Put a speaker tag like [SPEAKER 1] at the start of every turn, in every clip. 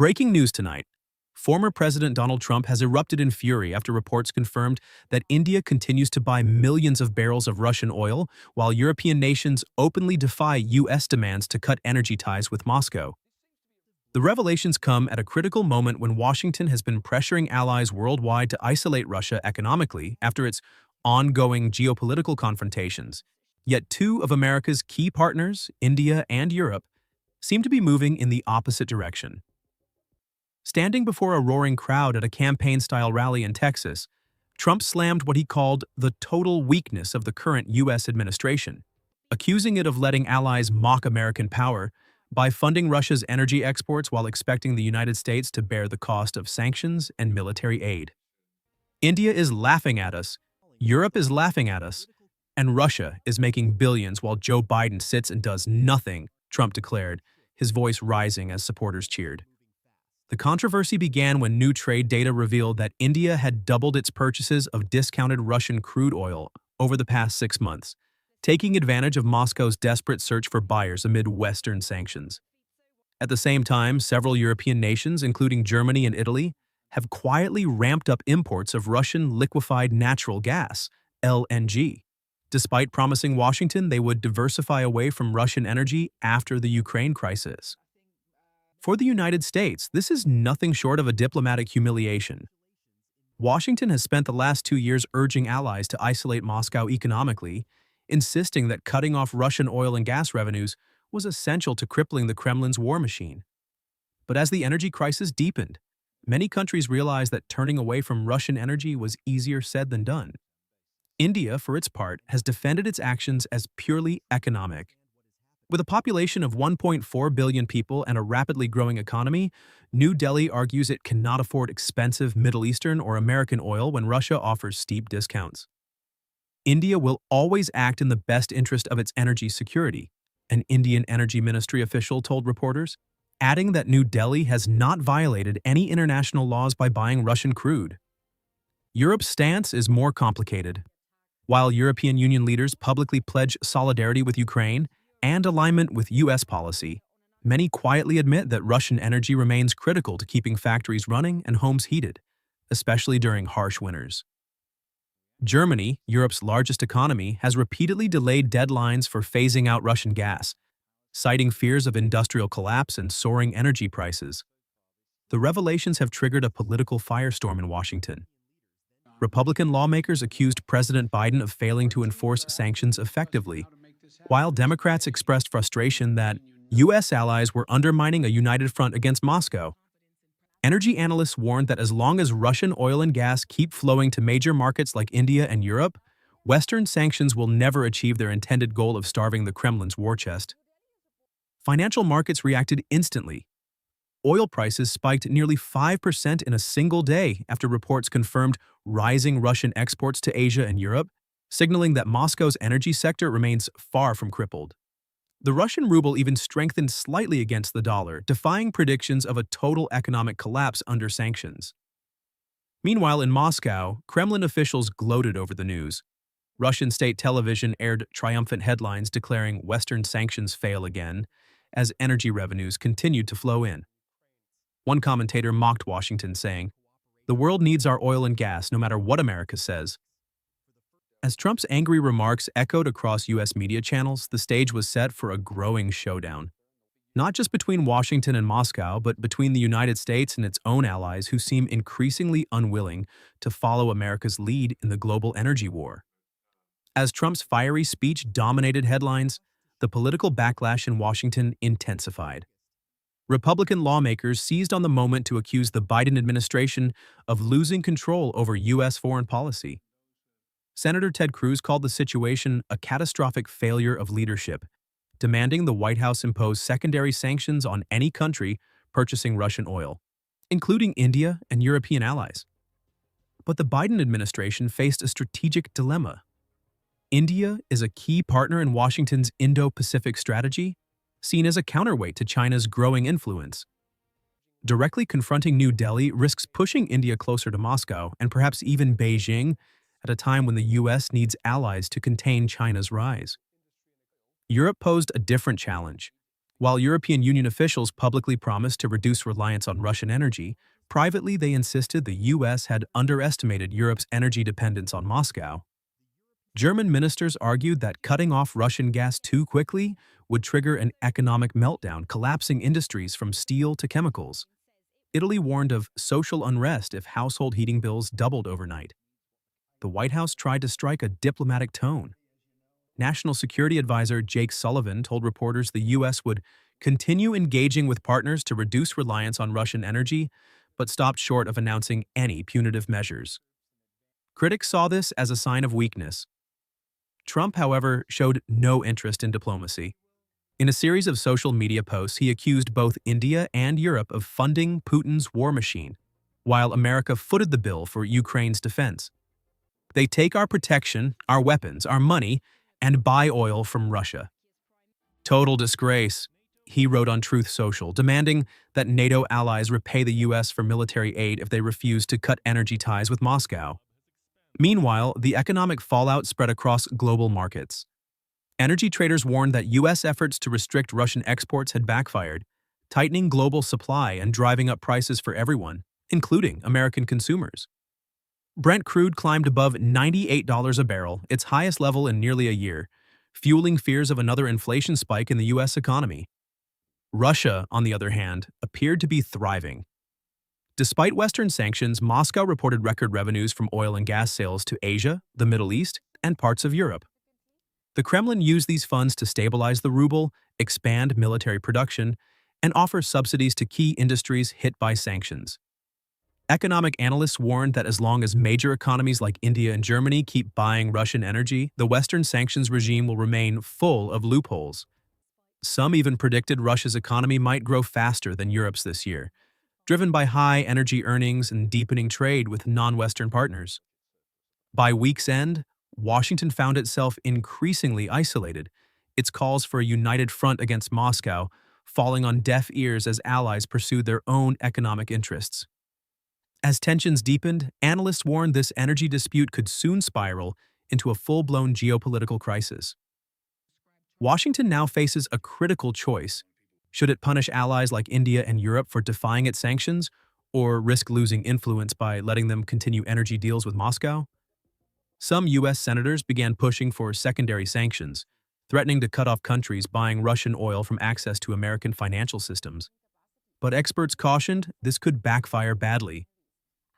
[SPEAKER 1] Breaking news tonight. Former President Donald Trump has erupted in fury after reports confirmed that India continues to buy millions of barrels of Russian oil, while European nations openly defy U.S. demands to cut energy ties with Moscow. The revelations come at a critical moment when Washington has been pressuring allies worldwide to isolate Russia economically after its ongoing geopolitical confrontations. Yet two of America's key partners, India and Europe, seem to be moving in the opposite direction. Standing before a roaring crowd at a campaign-style rally in Texas, Trump slammed what he called the total weakness of the current U.S. administration, accusing it of letting allies mock American power by funding Russia's energy exports while expecting the United States to bear the cost of sanctions and military aid. India is laughing at us, Europe is laughing at us, and Russia is making billions while Joe Biden sits and does nothing, Trump declared, his voice rising as supporters cheered. The controversy began when new trade data revealed that India had doubled its purchases of discounted Russian crude oil over the past 6 months, taking advantage of Moscow's desperate search for buyers amid Western sanctions. At the same time, several European nations, including Germany and Italy, have quietly ramped up imports of Russian liquefied natural gas, LNG, despite promising Washington they would diversify away from Russian energy after the Ukraine crisis. For the United States, this is nothing short of a diplomatic humiliation. Washington has spent the last 2 years urging allies to isolate Moscow economically, insisting that cutting off Russian oil and gas revenues was essential to crippling the Kremlin's war machine. But as the energy crisis deepened, many countries realized that turning away from Russian energy was easier said than done. India, for its part, has defended its actions as purely economic. With a population of 1.4 billion people and a rapidly growing economy, New Delhi argues it cannot afford expensive Middle Eastern or American oil when Russia offers steep discounts. India will always act in the best interest of its energy security, an Indian Energy Ministry official told reporters, adding that New Delhi has not violated any international laws by buying Russian crude. Europe's stance is more complicated. While European Union leaders publicly pledge solidarity with Ukraine and alignment with U.S. policy, many quietly admit that Russian energy remains critical to keeping factories running and homes heated, especially during harsh winters. Germany, Europe's largest economy, has repeatedly delayed deadlines for phasing out Russian gas, citing fears of industrial collapse and soaring energy prices. The revelations have triggered a political firestorm in Washington. Republican lawmakers accused President Biden of failing to enforce sanctions effectively, while Democrats expressed frustration that U.S. allies were undermining a united front against Moscow. Energy analysts warned that as long as Russian oil and gas keep flowing to major markets like India and Europe, Western sanctions will never achieve their intended goal of starving the Kremlin's war chest. Financial markets reacted instantly. Oil prices spiked nearly 5% in a single day after reports confirmed rising Russian exports to Asia and Europe, signaling that Moscow's energy sector remains far from crippled. The Russian ruble even strengthened slightly against the dollar, defying predictions of a total economic collapse under sanctions. Meanwhile, in Moscow, Kremlin officials gloated over the news. Russian state television aired triumphant headlines declaring Western sanctions fail again, as energy revenues continued to flow in. One commentator mocked Washington, saying, "The world needs our oil and gas, no matter what America says." As Trump's angry remarks echoed across U.S. media channels, the stage was set for a growing showdown. Not just between Washington and Moscow, but between the United States and its own allies who seem increasingly unwilling to follow America's lead in the global energy war. As Trump's fiery speech dominated headlines, the political backlash in Washington intensified. Republican lawmakers seized on the moment to accuse the Biden administration of losing control over U.S. foreign policy. Senator Ted Cruz called the situation a catastrophic failure of leadership, demanding the White House impose secondary sanctions on any country purchasing Russian oil, including India and European allies. But the Biden administration faced a strategic dilemma. India is a key partner in Washington's Indo-Pacific strategy, seen as a counterweight to China's growing influence. Directly confronting New Delhi risks pushing India closer to Moscow and perhaps even Beijing at a time when the U.S. needs allies to contain China's rise. Europe posed a different challenge. While European Union officials publicly promised to reduce reliance on Russian energy, privately they insisted the US had underestimated Europe's energy dependence on Moscow. German ministers argued that cutting off Russian gas too quickly would trigger an economic meltdown, collapsing industries from steel to chemicals. Italy warned of social unrest if household heating bills doubled overnight. The White House tried to strike a diplomatic tone. National Security Advisor Jake Sullivan told reporters the U.S. would continue engaging with partners to reduce reliance on Russian energy, but stopped short of announcing any punitive measures. Critics saw this as a sign of weakness. Trump, however, showed no interest in diplomacy. In a series of social media posts, he accused both India and Europe of funding Putin's war machine, while America footed the bill for Ukraine's defense. They take our protection, our weapons, our money, and buy oil from Russia. Total disgrace, he wrote on Truth Social, demanding that NATO allies repay the U.S. for military aid if they refuse to cut energy ties with Moscow. Meanwhile, the economic fallout spread across global markets. Energy traders warned that U.S. efforts to restrict Russian exports had backfired, tightening global supply and driving up prices for everyone, including American consumers. Brent crude climbed above $98 a barrel, its highest level in nearly a year, fueling fears of another inflation spike in the U.S. economy. Russia, on the other hand, appeared to be thriving. Despite Western sanctions, Moscow reported record revenues from oil and gas sales to Asia, the Middle East, and parts of Europe. The Kremlin used these funds to stabilize the ruble, expand military production, and offer subsidies to key industries hit by sanctions. Economic analysts warned that as long as major economies like India and Germany keep buying Russian energy, the Western sanctions regime will remain full of loopholes. Some even predicted Russia's economy might grow faster than Europe's this year, driven by high energy earnings and deepening trade with non-Western partners. By week's end, Washington found itself increasingly isolated, its calls for a united front against Moscow falling on deaf ears as allies pursued their own economic interests. As tensions deepened, analysts warned this energy dispute could soon spiral into a full-blown geopolitical crisis. Washington now faces a critical choice. Should it punish allies like India and Europe for defying its sanctions, or risk losing influence by letting them continue energy deals with Moscow? Some U.S. senators began pushing for secondary sanctions, threatening to cut off countries buying Russian oil from access to American financial systems. But experts cautioned this could backfire badly.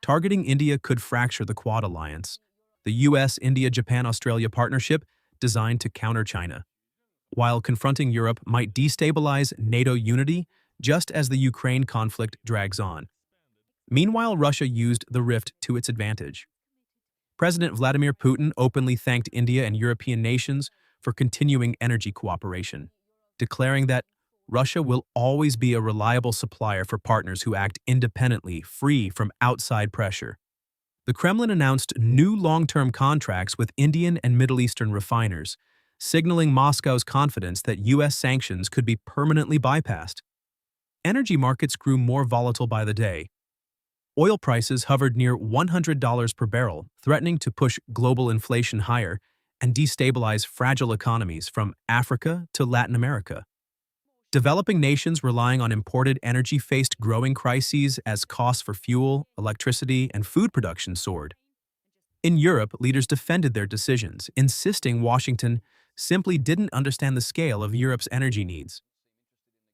[SPEAKER 1] Targeting India could fracture the Quad alliance, the U.S., India, Japan, Australia partnership designed to counter China, while confronting Europe might destabilize NATO unity just as the Ukraine conflict drags on. Meanwhile, Russia used the rift to its advantage. President Vladimir Putin openly thanked India and European nations for continuing energy cooperation, declaring that Russia will always be a reliable supplier for partners who act independently, free from outside pressure. The Kremlin announced new long-term contracts with Indian and Middle Eastern refiners, signaling Moscow's confidence that U.S. sanctions could be permanently bypassed. Energy markets grew more volatile by the day. Oil prices hovered near $100 per barrel, threatening to push global inflation higher and destabilize fragile economies from Africa to Latin America. Developing nations relying on imported energy faced growing crises as costs for fuel, electricity, and food production soared. In Europe, leaders defended their decisions, insisting Washington simply didn't understand the scale of Europe's energy needs.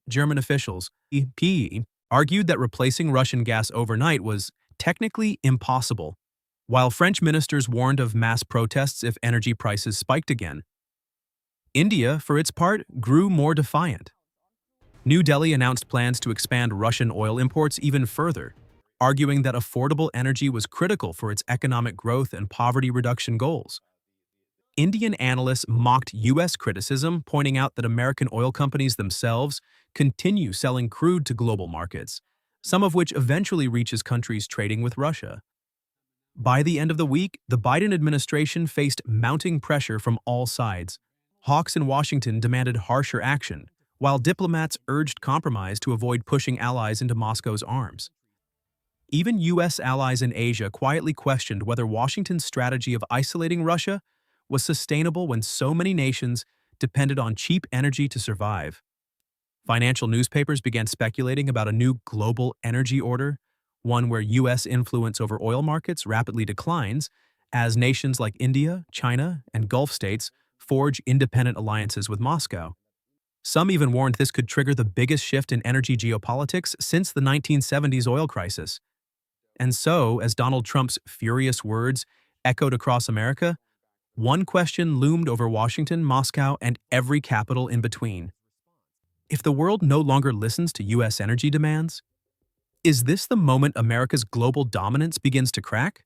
[SPEAKER 1] German officials, EP, argued that replacing Russian gas overnight was technically impossible, while French ministers warned of mass protests if energy prices spiked again. India, for its part, grew more defiant. New Delhi announced plans to expand Russian oil imports even further, arguing that affordable energy was critical for its economic growth and poverty reduction goals. Indian analysts mocked U.S. criticism, pointing out that American oil companies themselves continue selling crude to global markets, some of which eventually reaches countries trading with Russia. By the end of the week, the Biden administration faced mounting pressure from all sides. Hawks in Washington demanded harsher action, while diplomats urged compromise to avoid pushing allies into Moscow's arms. Even U.S. allies in Asia quietly questioned whether Washington's strategy of isolating Russia was sustainable when so many nations depended on cheap energy to survive. Financial newspapers began speculating about a new global energy order, one where U.S. influence over oil markets rapidly declines as nations like India, China, and Gulf states forge independent alliances with Moscow. Some even warned this could trigger the biggest shift in energy geopolitics since the 1970s oil crisis. And so, as Donald Trump's furious words echoed across America, one question loomed over Washington, Moscow, and every capital in between. If the world no longer listens to U.S. energy demands, is this the moment America's global dominance begins to crack?